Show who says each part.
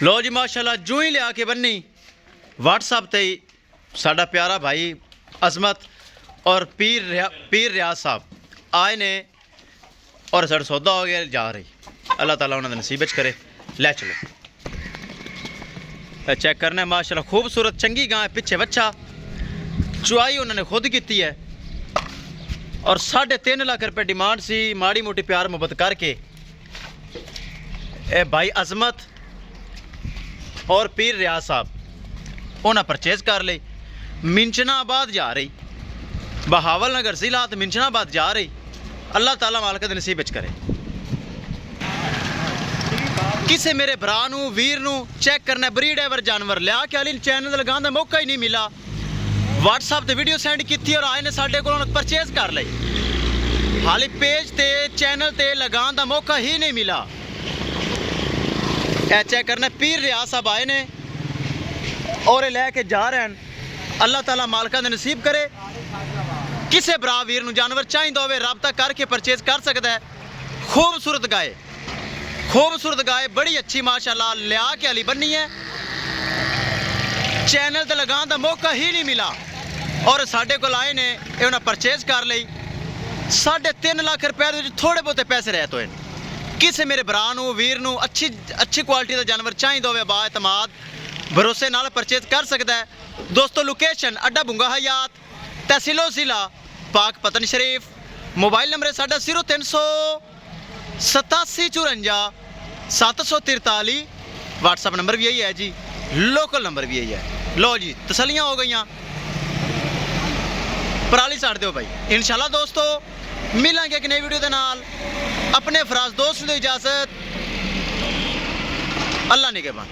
Speaker 1: लो जी माशाल्लाह जू ही लिया के बन्नी व्हाट्सअप ते ही साडा प्यारा भाई अजमत और पीर रियाज साहब आए ने और साढ़ा सौदा हो गया जा रही। अल्लाह ताला उन्होंने नसीब करे। ले चलो चेक करना है माशाल्लाह खूबसूरत चंगी गां है। पिछे बच्चा चुआई उन्होंने खुद की है और 3.5 लाख रुपये डिमांड सी। माड़ी मोटी प्यार मुहब्बत करके ए भाई अजमत और पीर रियाज साहब उन्हें परचेज कर ली। मिंचनाबाद जा रही, बहावल नगर जिला तो मिंचनाबाद जा रही। अल्लाह ताला मालक दे नसीब करे। किसे मेरे भरा नू वीर नू चेक करना ब्रीड एवर जानवर लिया के अली चैनल लगाने का मौका ही नहीं मिला। व्हाट्सअप ते वीडियो सेंड की और आए ने साडे कोलों परचेज कर ली। हाली पेज ते चैनल ते लगाने का मौका ही नहीं मिला। ए चेक करना पीर रियाज साहब आए ने और लैके जा रहे हैं। अल्लाह ताला मालका दे नसीब करे। किसे भरा वीर नू जानवर चाहिए होवे रबता करके परचेज कर सकता है। खूबसूरत गाय बड़ी अच्छी माशाल्लाह लिया के अली बनी है। चैनल ते लगाने का मौका ही नहीं मिला और साढ़े को आए ने उन्हें परचेज कर ली। 3.5 लाख रुपए थोड़े बहुते पैसे रह तो किसे मेरे भरा नू वीर नू अच्छी क्वालिटी का जानवर चाहिए होवे बाएतमाद भरोसे नाल परचेज कर सकता है। दोस्तों लोकेशन अड्डा बुंगा हयात तहसीलो जिला पाक पतन शरीफ। मोबाइल नंबर है साडा 037 54 743। व्हाट्सअप नंबर भी यही है जी, लोकल नंबर भी यही है। लो जी तसलियाँ हो गई पराली साड़ दो भाई। इंशाल्लाह दोस्तों मिलेंगे एक नई वीडियो के नाल। अपने फराज दोस्त को इजाजत। अल्लाह निगहबान।